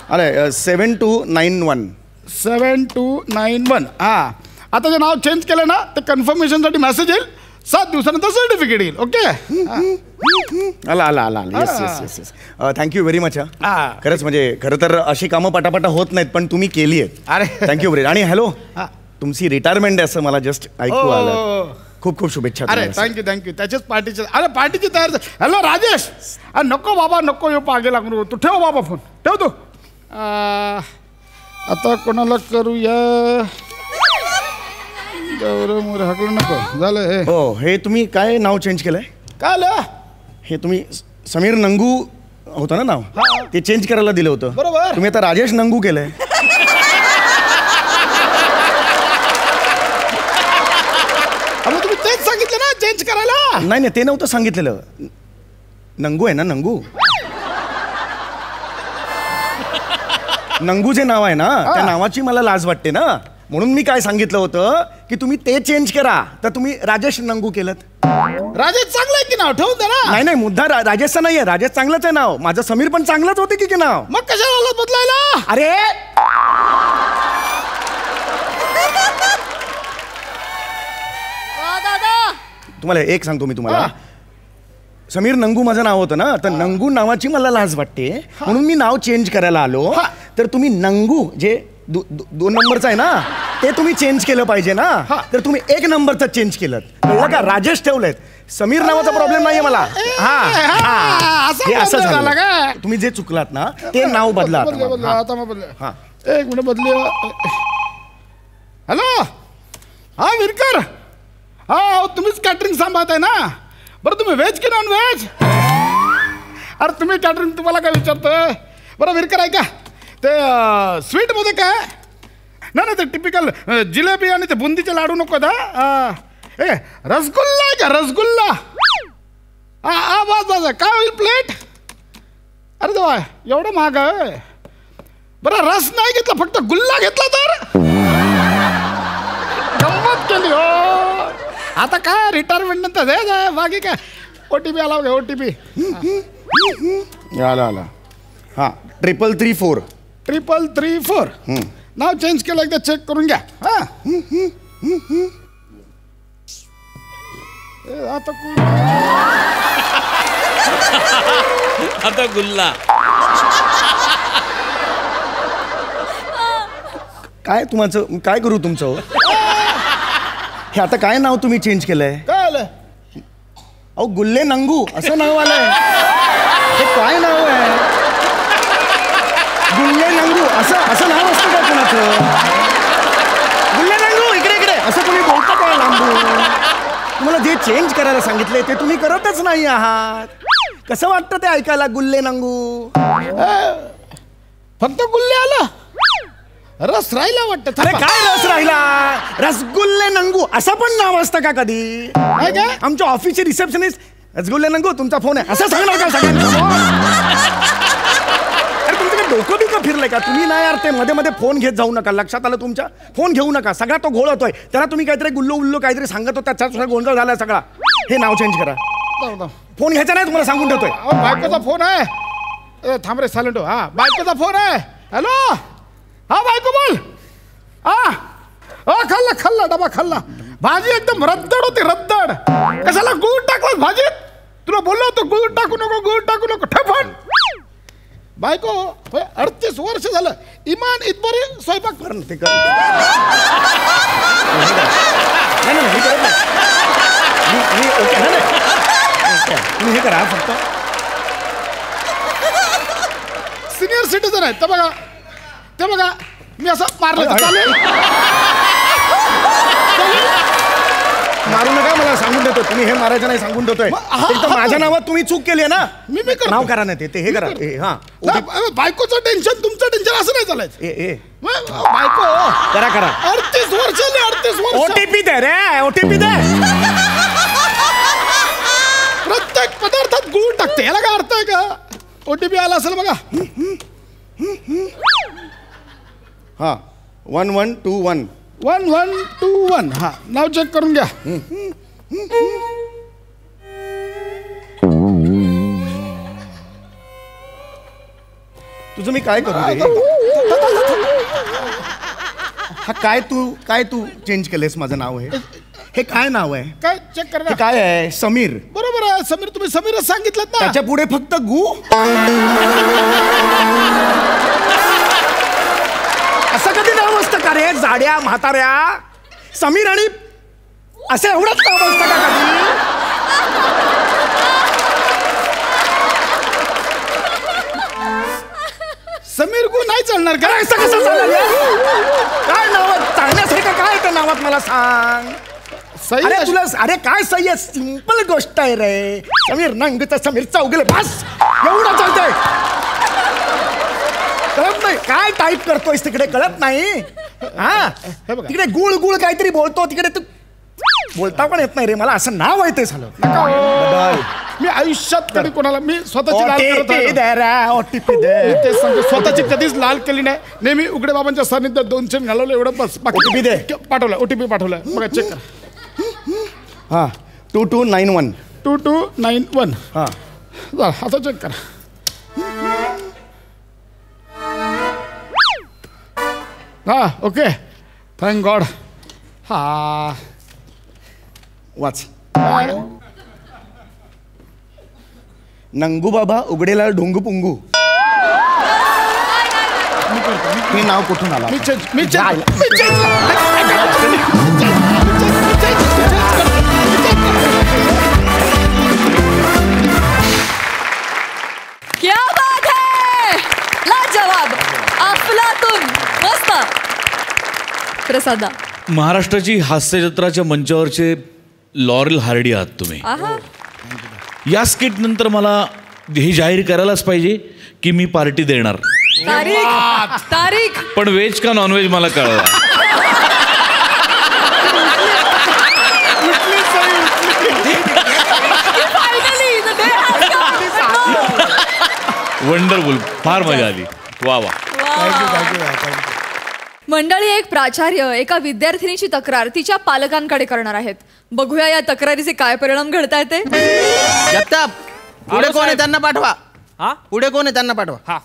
अरे 7291. 7291. हा, आता जे नाव चेंज केलं ना, ते कन्फर्मेशनसाठी मेसेज येईल. 7 दिवसानंतर सर्टिफिकेट येईल. ओके. आला. Yes yes yes yes. Thank you very much. हा. खरंच म्हणजे खरं तर अशी कामं पटापटा होत नाहीत, पण तुम्ही केली आहेत. अरे. Thank you very. आणि हॅलो, तुमची रिटायरमेंट आहे असं मला जस्ट ऐकू आलं. खूप खूप शुभेच्छा. अरे थँक्यू. त्याच्याच पार्टीचे. अरे पार्टीची तयार. हॅलो राजेश. नको बाबा, नको येऊ पागे लागू. तू ठेव बाबा फोन, ठेव तू. आता कोणाला करूया? गौरव मोरे हाकलू नको. झालं हे. हो, हे तुम्ही काय नाव चेंज केलंय? काय आलं? हे तुम्ही समीर नंगू होतं ना नाव, ते चेंज करायला दिलं होतं. बरोबर. तुम्ही आता राजेश नंगू केलंय. मग तुम्ही तेच सांगितलं ना चेंज करायला? नाही, ते नव्हतं सांगितलेलं. नंगू आहे ना, नंगू. नंगू जे नाव आहे ना, त्या नावाची मला लाज वाटते ना, म्हणून मी काय सांगितलं होतं की तुम्ही ते चेंज करा. तर तुम्ही राजेश नंगू केलं. राजेश चांगलं आहे की नाव, ठेवून दे ना. नाही, मुद्दा राजेशचा नाहीये. राजेश चांगलंच आहे नाव. माझं समीर पण चांगलंच होते की नाव. मग कशाला बदलायला? अरे दादा, तुम्हाला एक सांगतो मी तुम्हाला, समीर नंगू माझं नाव होतं ना, तर नंगू नावाची मला लाज वाटते म्हणून मी नाव चेंज करायला आलो. तर तुम्ही नंगू जे 2 नंबरचं आहे ना ते तुम्ही चेंज केलं पाहिजे ना. तर तुम्ही 1 नंबरचं चेंज केलं, कळलं का? राजेश ठेवलेत. समीर नावाचा प्रॉब्लेम नाहीये मला. हे असं झालं का? तुम्ही जे चुकलात ना ते नाव बदला आता. हा 1 मिनिट बदली. हॅलो, हा विरकर, हा तुम्हीच कॅटरिंग सांभाळताय ना? बरं तुम्ही व्हेज की नॉन व्हेज? अरे तुम्ही कॅटरिंग, तुम्हाला काय विचारतोय. बरं विरकर ऐका, ते स्वीटमध्ये काय नाही ते टिपिकल जिलेबी आणि ते बुंदीचे लाडू नको दा. ए रसगुल्ला आहे का? रसगुल्ला. हा बस बस. काय होईल प्लेट? अरे देवा एवढं महाग आहे. बरं रस नाही घेतला, फक्त गुल्ला घेतला तर गंमत केली हो. आता काय रिटायरमेंट नंतर दे बाकी काय. OTP आला बघा, OTP आला. हा 3334. 3334. नाव चेंज केलं, एकदा चेक करून घ्या. हा आता गुल्ला. काय तुमचं काय करू तुमचं? हे आता काय नाव तुम्ही चेंज केलंय? काय आलं? अहो गुल्ले नंगू असं नाव आलंय. हे काय नाव आहे? गुल्ले नंगू असं नाव असतं का कुणाचं? गुल्ले नंगू इकडे असं तुम्ही बोलता का लांबू? तुम्हाला जे चेंज करायला सांगितले ते तुम्ही करतच नाही आहात. कसं वाटतं ते ऐकायला गुल्ले नंगू? फक्त गुल्ले आला, रस राहिला वाटतं. अरे काय रस राहिला? रसगुल्ले नंगू असं पण नाव असतं का कधी? आमच्या ऑफिसचे रिसेप्शनिस्ट रसगुल्ले नंगू तुमचा फोन आहे असं सांगणार का सगळ्यांना? अरे तुमचं डोकं बिकं फिरलंय का तुम्ही? नाही यार ते मध्ये मध्ये फोन घेत जाऊ नका. लक्षात आलं तुमच्या? फोन घेऊ नका. सगळा तो घोळ होतोय. त्याला तुम्ही काहीतरी गुल्लो उल्लो काहीतरी सांगत होता, त्याचा गोंधळ झालाय सगळा. हे नाव चेंज करा. फोन घ्यायचा नाही तुम्हाला सांगून ठेवतोय. बायकोचा फोन आहे. थांब रे सायलेंट. हा बायकोचा फोन आहे. हॅलो, हा बायको बोल. खाल्ला डबा खाल्ला. भाजी एकदम रद्दड होती, रद्दड. कशाला गुळ टाकलं भाजीत? तुला बोललो होतो गुळ टाकू नको ठेफण. बायको 38 वर्ष झालं इमान इतबरी स्वयंपाक करणं ते कर. तुम्ही हे करा फक्त. सिनियर सिटीजन आहे ते बघा मी असं मारलं तर चालेल? मारू नका, मला सांगून देतो. तुम्ही हे मारायचं नाही सांगून देतोय. माझ्या नावात तुम्ही चूक केली आहे ना. मी नाव करा नाही ते हे करा. हा बायकोचं टेन्शन तुमचं टेन्शन असं नाही चालायचं. बायको करा 38 वर्ष. OTP दे रे, OTP दे. प्रत्येक पदार्थात गुळ टाकते, याला काय अर्थ आहे का? OTP आला असेल बघा. हा 1121. 1121. हा नाव चेक करून घ्या. तुझं मी काय करू रे? हा काय तू चेंज केलंयस माझं नाव? हे काय नाव आहे? काय चेक करा. काय आहे? समीर. बरोबर आहे समीर. तुम्ही समीरच सांगितलं ना. त्याच्या पुढे फक्त गु. असं कधी नाव असतं का रे? जाड्या म्हाताऱ्या समीर आणि असं एवढंच नाव असतं का कधी? समीर गु नाही चालणार का? असं कसं चालेल? काय नाव चालण्यासारखं काय आहे त्या नावात मला सांग. अरे तुला अरे काय सही आहे? सिंपल गोष्ट आहे रे. समीर नंगचं समीर चौगले बस एवढं चालतंय. कळत नाही काय टाईप करतोयस तिकडे? कळत नाही? हा तिकडे गुळ गुळ काहीतरी बोलतो तिकडे. तू बोलता पण येत नाही रे मला. असं नाव आहे ते झालं. मी आयुष्यात कधी कोणाला मी स्वतःची स्वतःची कधीच लाल केली नाही. नेहमी उघडे बाबांच्या सानिध्यात 2 चेन घालवलं एवढं बस. OTP दे. पाठवलं OTP पाठवलं बघा चेक करा. हा 2291. 2291. हा आता चेक करा. हा ओके थँक गॉड. हा वाच. नंगू बाबा उघडेला ढोंगू पुंगू. हे नाव कुठून आला? क्या बात है, लाजवाब, अफलातून, मस्त. प्रसादा. महाराष्ट्राची हास्यजत्राच्या मंचावरचे लॉरेल हार्डी आहात तुम्ही. आहा. या स्किट नंतर मला हे जाहीर करायलाच पाहिजे की मी पार्टी देणार. तारीख पण व्हेज का नॉन व्हेज मला कळवा. वंडरफुल, फार मजा आली. वा वा. मंडळी, एक प्राचार्य एका विद्यार्थिनीची तक्रार तिच्या पालकांकडे करणार आहेत. बघूया या तक्रारीचे काय परिणाम घडतायत ते. जगताप, पुढे कोण आहे त्यांना पाठवा. हा, पुढे कोण आहे त्यांना पाठवा. हा.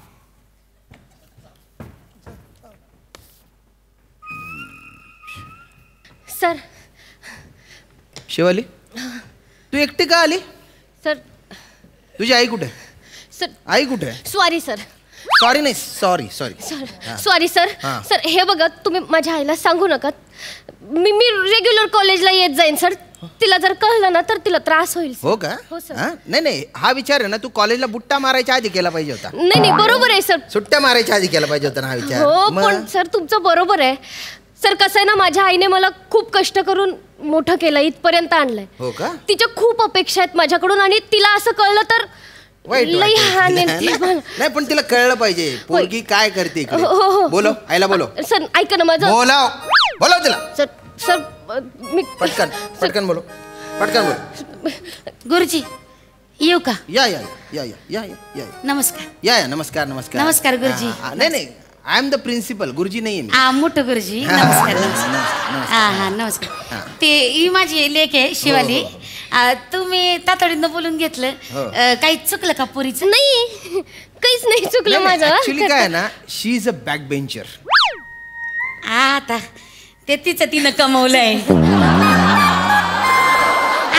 सर. शिवाली, तू एकटी का आली? सर. तुझी आई कुठे? सर. आई कुठे? Sorry sir. सॉरी नाही, सॉरी. Sorry sir. सर हे बघा, तुम्ही माझ्या आईला सांगू नका. मी रेग्युलर कॉलेजला येत जाईन सर. तिला जर कळलं ना तर तिला त्रास होईल. हो का? हो सर. नाही, हा विचार आहे ना, तू कॉलेजला बुट्टा मारायच्या आधी केला पाहिजे होता. नाही बरोबर आहे सर. सुट्ट्या मारायच्या आधी केला पाहिजे होता ना हा विचार. हो पण सर तुमचं बरोबर आहे. सर कसं आहे ना, माझ्या आईने मला खूप कष्ट करून मोठं केलं, इथपर्यंत आणलंय. हो का? तिच्या खूप अपेक्षा आहेत माझ्याकडून आणि तिला असं कळलं तर लई हानी. नाही पण तिला कळलं पाहिजे पोरगी काय करते इकडे. हो. बोलो, आईला बोलो. सर ऐका ना माझं. बोलाव तिला. सर मी पटकन बोलो. गुरुजी येऊ का? या. नमस्कार. या नमस्कार. नमस्कार गुरुजी. नाही, आय एम द प्रिन्सिपल. गुरुजी नाही मोठं गुरुजी. नमस्कार. हा नमस्कार. ते ही माझी लेक आहे शिवाली. तुम्ही तातडीनं बोलून घेतलं. काही चुकलं का पोरीचं? नाही, काहीच नाही चुकलं माझं. ऍक्च्युली काय ना, शी इज अ बॅक बेंचर. आता ते तिनं कमवलंय.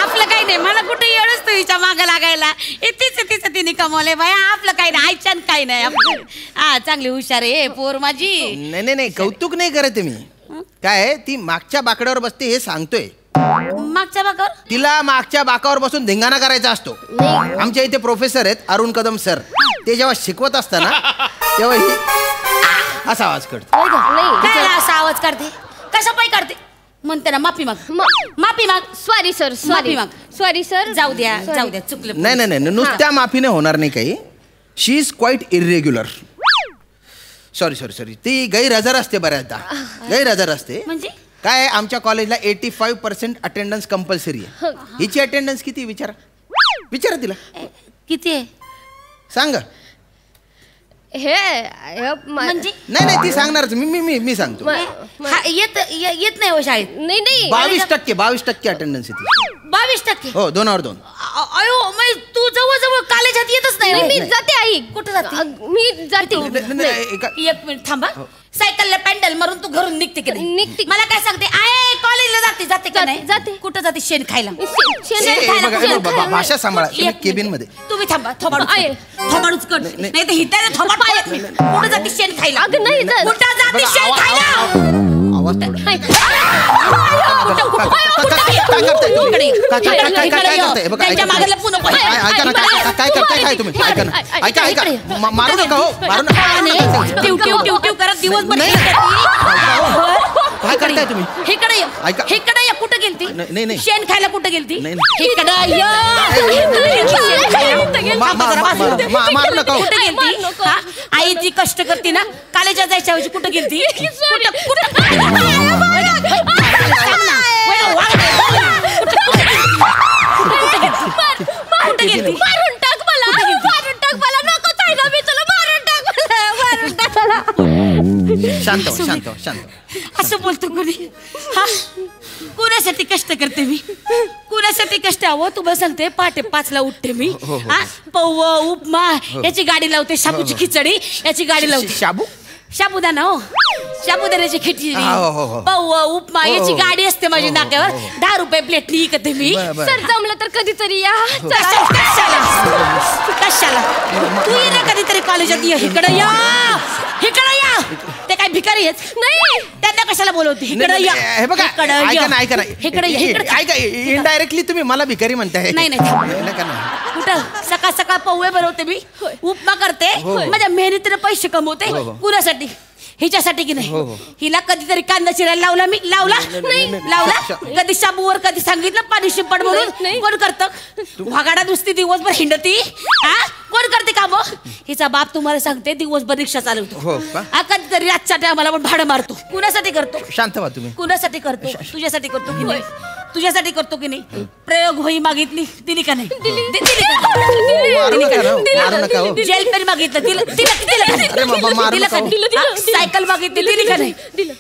आपलं काही नाही. मला कुठे येळच तो हिच्या मागं लागायला. तिचं तिने कमवलंय बाया. आपलं काही नाही. आयच्यान काही नाही आपलं. चांगली हुशार आहे पोर माझी. नाही, कौतुक नाही करत मी. काय ती मागच्या बाकड्यावर बसते हे सांगतोय. मागच्या बाकावर? तिला मागच्या बाकावर बसून धिंगाणा करायचा असतो. आमच्या इथे प्रोफेसर आहेत अरुण कदम सर. ते जेव्हा शिकवत असताना तेव्हा ही असा आवाज करते. काय असा आवाज काढते? कशा पाय काढते? म्हणते ना माफी माग. Sorry sir. Sorry sir. जाऊ द्या चुकलं. नाही, नुसत्या माफीने होणार नाही काही. शी इज क्वाईट इरेग्युलर. सॉरी. ती गैरहजर असते बऱ्याचदा. गैरहजर असते म्हणजे काय? आमच्या कॉलेजला 85% अटेंडन्स कंपल्सरी आहे. हिची अटेंडन्स किती विचारा तिला. किती आहे सांग. म्हणजे नाही ती सांगणारच. मी सांगतो. येत नाही हो शाळेत. नाही 22% अटेंडन्स येते. 22%? हो, 2/2. अयो तू जवळ कालेजात येतच नाही. मी जाते आई. कुठं जाते? मी जाते. एक मिनिट थांबा. सायकलला पॅन्डल मारून तू घरून निघते की नाही? मला काय सांगते? आय कॉलेजला जाते का नाही? जाते. कुठं जाते? शेण खायला. भाषा सांभाळा केबिन मध्ये. तुम्ही थांबा. थोबाडूच कट. नाही तर हिताने थोबाड पाडत नाही. कुठं जाते? शेण खायला. अगं नाही जात. कुठं जाते? शेण खायला. आवाज काय मागायला पुन्हा काय तुम्ही ऐका मारू नका. हो मारू नका. करत दिवसभर काय करताय तुम्ही? हेकडे या. कुठं गेलती? नाही शेण खायला कुठं गेलती? मारू नका. कुठं गेलती? आई जी कष्ट करते ना, कॉलेजात जायच्या ऐवजी कुठं गेलती? मारून टाक मला. नको चायना. मी तुला मारून टाक मला. शांत. असं बोलतो कोणी? हा, कुणासाठी कष्ट करते मी? कुणासाठी कष्ट हवं? तुम्हाला सांगते, पहाटे 5ला उठते मी. पौव उपमा याची गाडी लावते. शाबूची खिचडी याची गाडी लावते. शाबुदाना हो, शाबुदाण्याची खिचडी, पौव उपमा याची गाडी असते माझी नाक्यावर. 10 रुपये प्लेट विकते मी. सर जमलं तर कधीतरी या. तू ये ना कधीतरी कॉलेजात ये. इकडे या ते काय भिकारी आहेत नाही त्यांना कशाला बोलवते. इकडे या. हे बघा ऐका ना इकडे या. ऐका इनडायरेक्टली तुम्ही मला भिकारी म्हणताय. नाही कुठं सकाळ सकाळ पोहे बनवते मी, उपमा करते, माझ्या मेहनतीने पैसे कमवते. कुणासाठी? हिच्यासाठी की नाही. हिला कधीतरी कांदा चिरायला लावला मी. लावला कधी शाबूवर कधी सांगितलं पाणी शिंपड म्हणून. कोण करतं? वागाडा नुसती दिवसभर हिंडती. कोण करते काम? हिचा बाप तुम्हाला सांगते दिवसभर रिक्षा चालवतो. कधीतरी रातच्या टायमाला पण भाडं मारतो. कुणासाठी करतो? शांत व्हा तुम्ही. कुणासाठी करतो? तुझ्यासाठी करतो की नाही? तुझ्यासाठी करतो की नाही? प्रयोग होई मागितली दिली का नाही? जेल पेन मागितलं दिलं. सायकल मागितली दिली का नाही?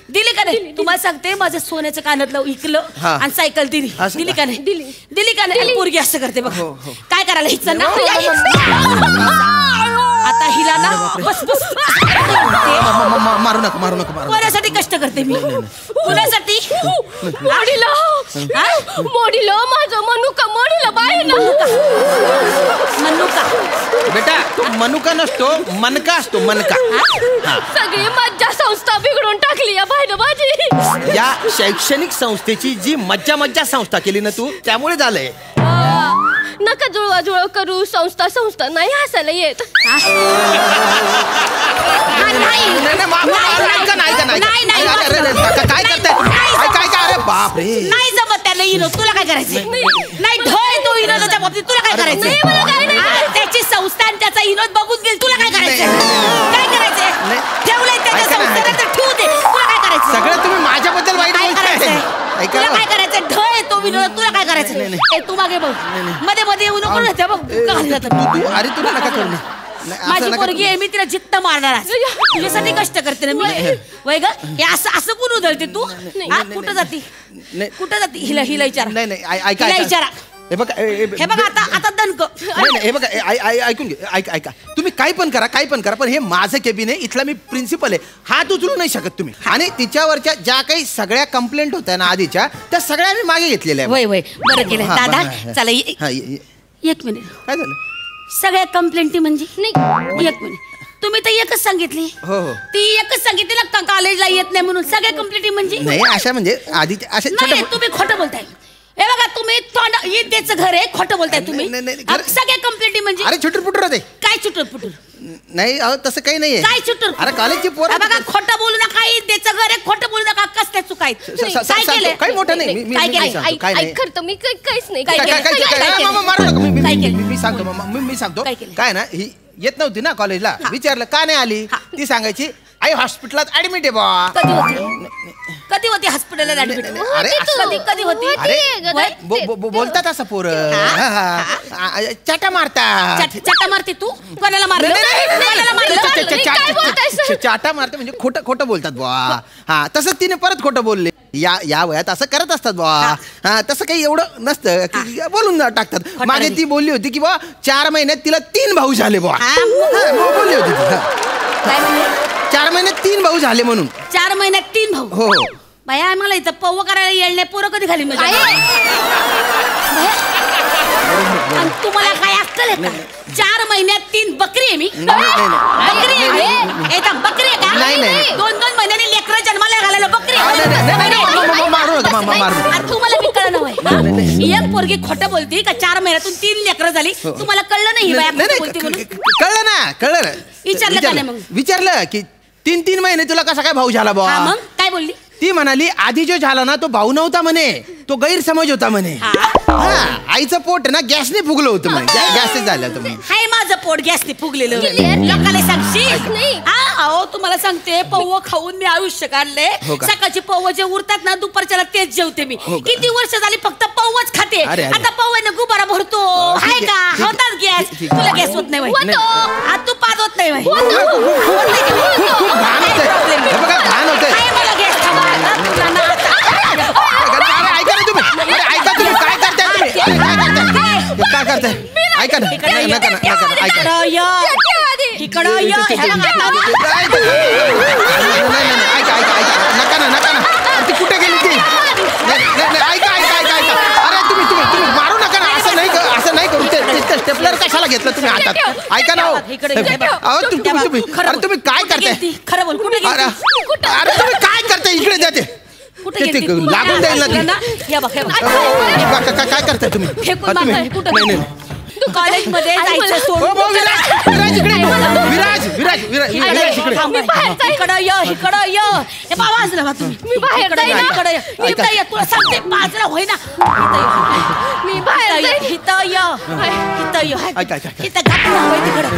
दिली का नाही? तुम्हाला सांगते माझं सोन्याचं कानातलं विकलं आणि सायकल दिली का नाही? दिली का नाही? पोरगी असं करते बघ. काय करायला हिचं ना आता हिला ना बस मारू नका. कोणासाठी कष्ट करते मी? कुणासाठी? मोडीला माझं मनुका बाहेर मनुका बेटा मनुका नसतो मनका असतो. मनका. सगळी मज्जा संस्था बिघडून टाकली या बाहेर माझी. या शैक्षणिक संस्थेची जी मज्जा संस्था केली ना तू त्यामुळे झालंय. नका जुळवा करू. संस्था नाही हसायला येत. काय करताय? अरे बाप रे. नाही जमत त्याला विनोद. तुला काय करायचं? नाही ढोय तो विनोदाच्या बाबतीत तुला काय करायचं? त्याची संस्था आणि त्याचा विनोद बघून गेल. तुला काय करायचं? काय करायचंय? ठेवलंय त्याच्या संस्थेला तर ठेवू दे. तुला काय करायचं? सगळं तुम्ही माझ्याबद्दल वाईट बोलताय. तुला काय करायचं? ढोय तो विनोद. तुला काय करायचं? तू मागे बघ. मध्ये येऊ नको ना. बघ अरे तुला नका करू. माझी पोरगी आहे मी तिला जित्त मारणार. तुझ्यासाठी कष्ट करते ना मी. वय ग हे असं कोण उधळते तू? कुठं जाती? हिला विचारा. हे बघा आता दणक. हे बघा ऐकून घे. ऐका तुम्ही काही पण करा पण हे माझं केबिन आहे. इथला मी प्रिन्सिपल आहे. हात उचलू नाही शकत तुम्ही. आणि तिच्यावरच्या ज्या काही सगळ्या कंप्लेंट होत्या ना आधीच्या त्या सगळ्या मी मागे घेतलेल्या. वय बरं केलं दादा. चला एक मिनिट. काय झालं? सगळ्या कंप्लेंटी म्हणजे एक मिनिट. तुम्ही तर एकच सांगितली. ती एकच सांगितली ना कॉलेजला येत नाही म्हणून. सगळ्या कंप्लेंटी म्हणजे नाही अशा म्हणजे आधी तुम्ही खोटं बोलताय. हे बघा तुम्ही ईदेचं घर आहे. खोटं बोलताय तुम्ही. सगळ्या कंप्लेंटी म्हणजे. अरे छुटूर होते. काय छुटूर नाही तसं काही नाहीये. काय छुटूर? अरे कॉलेजची पोरं बघा खोटं बोलू नका. ईदेचं घर आहे. खोटं बोलू नका. कसल्या चुका आहेत? काय केलं? काही मोठं नाही. मी करतो मी काहीच नाही. मी सांगतो काय ना ही येत नव्हती ना कॉलेजला. विचारलं का नाही आली? ती सांगायची आई हॉस्पिटलात ऍडमिट आहे बा. कधी होती हॉस्पिटलला ऍडमिट? कधी होती? अरे बोलतात असं पोरं. चाटा मारतात. चाटा मारते तू? कोणाला मारलं? चाटा मारते म्हणजे खोटं बोलतात बुवा. हा तसंच तिने परत खोटं बोलले. या वयात असं करत असतात बुवा. तसं काही एवढं नसतं की बोलून टाकतात. मागे ती बोलली होती की बुवा 4 महिन्यात तिला 3 भाऊ झाले बुवा. बोलली होती ती. 4 महिन्यात 3 भाऊ झाले म्हणून. 4 महिन्यात 3 भाऊ? हो. बाया आम्हाला इथं पव्व करायला येईल नाही. पोरं कधी खाली म्हणजे तुम्हाला काय अक्कल आहे का? 4 महिन्यात 3 बकरी आहे मी. बकरी आहे का? 2-2 महिन्याने लेकरं जन्माला घालायला बकरी. तुम्हाला मी कळलं नाही. एक पोरगी खोटं बोलती का 4 महिन्यातून 3 लेकरं झाली? तुम्हाला कळलं नाही बाया खोटं बोलती म्हणून? कळलं. विचारलं का नाही? मग विचारलं की 3 महिने तुला कसा काय भाऊ झाला बुवा? मग काय बोलली? ती म्हणाली आधी जो झाला ना तो भाऊ नव्हता म्हणे. तो गैरसमज होता म्हणे. आईचं पोट ना गॅसने फुगलं होतं म्हणे. गॅसने झालं होतं म्हणे. हाय माझं पोट गॅसने फुगलेलं. लोकांना सांगशी? अहो तुम्हाला सांगते पव्व खाऊन मी आयुष्य काढले. सकाळची पव्व जे उरतात ना दुपारच्याला तेच जेवते मी. किती वर्ष झाली फक्त पव्वच खाते. आता पव्वने गुबारा भरतो. हाय का? होतात गॅस. तुला गॅस होत नाही. तू पाच होत नाही. घाण होते. मला गॅस काय करताय? ऐका ना ती कुठे गेली ती? ऐका अरे तुम्ही मारू नका ना. असं नाही करू. स्टेपलर कशाला घेतलं तुम्ही हातात? ऐका ना हो. तुम्ही काय करताय? खरं बोल, कुठे अरे तुम्ही काय करताय? इकडे द्या ते लागून जाईल ना. काय करताय तुम्ही? कॉलेजमध्ये जायचं सोडून इकडं ये हे बाबा वाजलं बा तुम्ही. इकडं ये तुला सांगते बाजूला होय ना. मी बाहेर इथं ये इथं गप्पा होय तिकडं.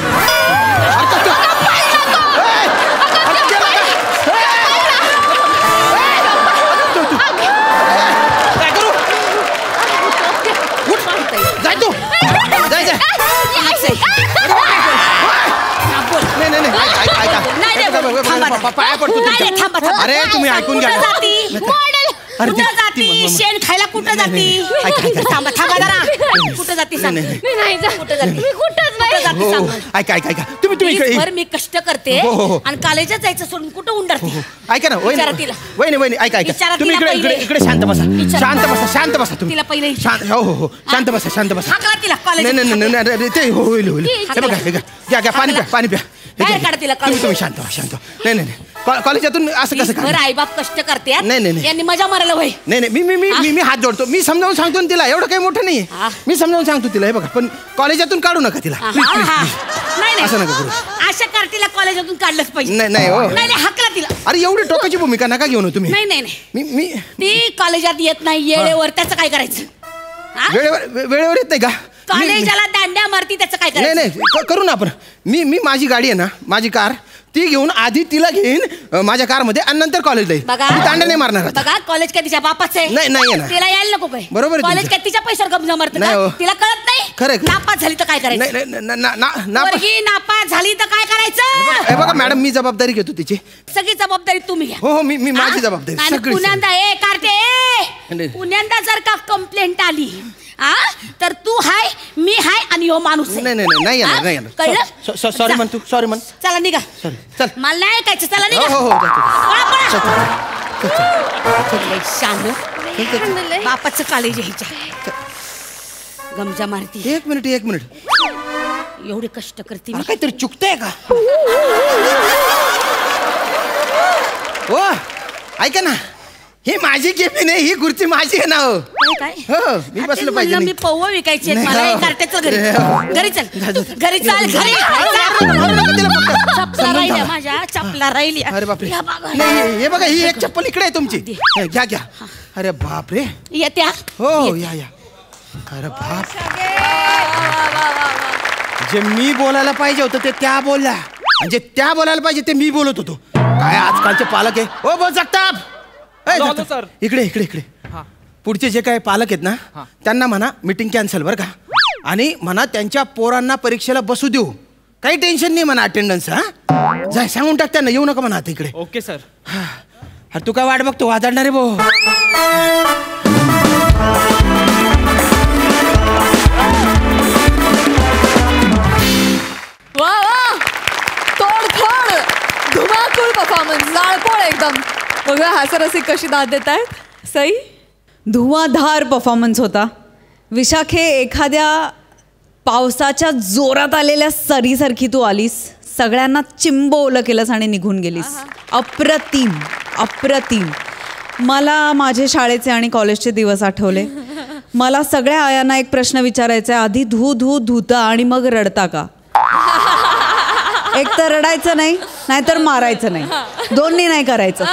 पाया पडतो. अरे तुम्ही ऐकून घ्या. कुठं जाती शेण खायला? कुठं जाती? थांबा जरा. कुठं जाती सांग. कुठं जाती? ऐका तुम्ही मी कष्ट करते आणि कॉलेजात जायचं सोडून कुठं उंडरते? ऐका ना वहिनी ऐका तुम्ही इकडे शांत बसा तुम्ही. तिला पहिले हो शांत बसा. तिला कॉलेज नाही ते होईल. हे बघा घ्या पाणी प्या. बाहेर काढ तिला. तुम्ही शांत नाही कॉलेजातून असं कसं आई बाप कष्ट करते. नाही यांनी मजा मारायला होय. नाही मी हात जोडतो. मी समजावून सांगतो ना तिला. एवढं काही मोठं नाही. मी समजावून सांगतो तिला. हे बघा पण कॉलेजातून काढू नका तिला. नाही असं नका करू. अशा कार्टीला कॉलेजातून काढलंच पाहिजे. नाही हो. नाही हाकला तिला. अरे एवढी टोकाची भूमिका नका घेऊन तुम्ही. नाही मी ती कॉलेजात येत नाही वेळेवर. त्याचं काय करायचं? वेळेवर येत नाही का? कॉलेजाला दांड्या मारती. त्याचं काय करायचं? नाही करू ना आपण. मी माझी गाडी आहे ना, माझी कार ती घेऊन आधी तिला घेईन माझ्या कार मध्ये आणि नंतर कॉलेजला येईल. दांडा नाही मारणार. बघा कॉलेज काय तिच्या बापाचं आहे? नाही तिला यायला नको काय? बरोबर. कॉलेज काय तिच्या पैशावर कब्जा मारत? तिला कळत नाही. खरं नापास झाली तर काय करायचं? नापास झाली तर काय करायचं? हे बघा मॅडम मी जबाबदारी घेतो तिची. सगळी जबाबदारी तुम्ही घ्या. हो मी माझी जबाबदारी सगळी. पुण्यांदा जर का कंप्लेंट आली तर तू हाय मी हाय आणि हो माणूस. नाही कळलं? सॉरी म्हण. चला निघा. चल मला नाही ऐकायचं. चला निघा. बापाचं कॉलेज यायच्या गमजा मारती. एक मिनिट एवढे कष्ट करते. काहीतरी चुकतंय का? हो ऐका ना, ही माझी केपी नाही, ही खुर्ची माझी आहे ना. काय हो मी बसलो पाहिजे. मी पौवा विकायची मला. कार्ट्याचं घरी चल. माझ्या चपला राहिल्या. अरे बापरे. नाही हे बघा ही एक चप्पल इकडे आहे तुमची. घ्या. अरे बापरे. येत्या. हो या. अरे बाप. जे मी बोलायला पाहिजे होतं ते त्या बोलल्या. म्हणजे त्या बोलायला पाहिजे ते मी बोलत होतो. काय आजकालचे पालक आहे. ओ बोल जगताप. सर इकडे पुढचे जे काय पालक आहेत ना त्यांना म्हणा मीटिंग कॅन्सल बरं का. आणि म्हणा त्यांच्या पोरांना परीक्षेला बसू देऊ. काही टेन्शन नाही म्हणा अटेंडन्स. जाय सांगून टाक त्यांना. येऊ नका म्हणा आता इकडे. Okay sir. अरे तू काय वाट बघतो वाजणार भाऊ. वा तोडफोड धुमाकूळ परफॉर्मन्स. जाळपोळ एकदम. बघा हास्यरसिक कशी दाद देत आहेत. सई धुवाधार परफॉर्मन्स होता. विशाखे एखाद्या पावसाच्या जोरात आलेल्या सरीसारखी तू आलीस. सगळ्यांना चिंब ओलं केलंस आणि निघून गेलीस. अप्रतिम. मला माझे शाळेचे आणि कॉलेजचे दिवस आठवले. मला सगळ्या आयांना एक प्रश्न विचारायचा आहे. आधी धुता आणि मग रडता का? एक तर रडायचं नाही, नाहीतर मारायचं नाही. दोन्ही नाही करायचं.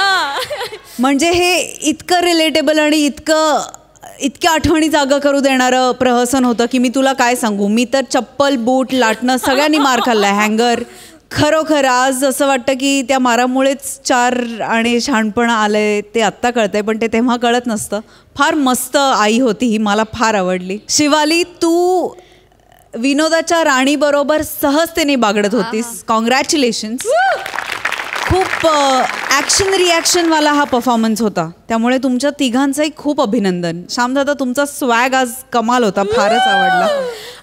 म्हणजे हे इतकं रिलेटेबल आणि इतक्या आठवणी जागा करू देणारं प्रहसन होतं की मी तुला काय सांगू. मी तर चप्पल बूट लाटणं सगळ्यांनी मार खाल्लाय. हँगर. खरोखर आज असं वाटतं की त्या मारामुळेच चार आणि शहाणपणा आलंय ते आत्ता कळतंय, पण ते तेव्हा कळत नसतं. फार मस्त आई होती ही. मला फार आवडली. शिवाली तू विनोदाच्या राणीबरोबर सहजतेने बागडत होतीस. कॉंग्रॅच्युलेशन्स. खूप ॲक्शन रिॲक्शनवाला हा परफॉर्मन्स होता, त्यामुळे तुमच्या तिघांचंही खूप अभिनंदन. श्यामदादा, तुमचा स्वॅग आज कमाल होता, फारच आवडला.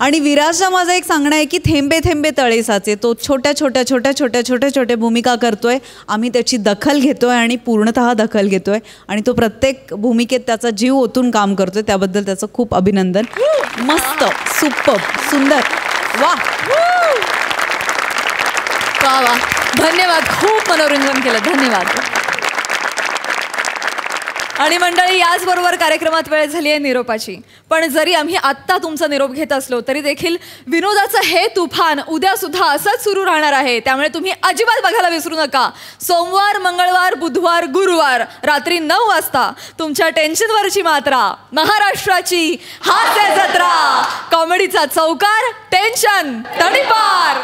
आणि विराजला माझं एक सांगणं आहे की थेंबे थेंबे तळे साचे, तो छोट्या छोट्या छोट्या छोट्या छोट्या छोट्या भूमिका करतोय, आम्ही त्याची दखल घेतोय आणि पूर्णतः दखल घेतोय आणि तो प्रत्येक भूमिकेत त्याचा जीव ओतून काम करतोय, त्याबद्दल त्याचं खूप अभिनंदन. मस्त, सुपर, सुंदर, वा वा वा, धन्यवाद, खूप मनोरंजन केलं, धन्यवाद. आणि मंडळी, याचबरोबर कार्यक्रमात वेळ झाली आहे निरोपाची. पण जरी आम्ही आत्ता तुमचा निरोप घेत असलो तरी देखील विनोदाचं हे तुफान उद्या सुद्धा असंच सुरू राहणार आहे, त्यामुळे तुम्ही अजिबात बघायला विसरू नका. सोमवार, मंगळवार, बुधवार, गुरुवार रात्री 9 वाजता तुमच्या टेन्शनवरची मात्रा, महाराष्ट्राची हास्य जत्रा, कॉमेडीचा चौकार, टेन्शन तडीपार.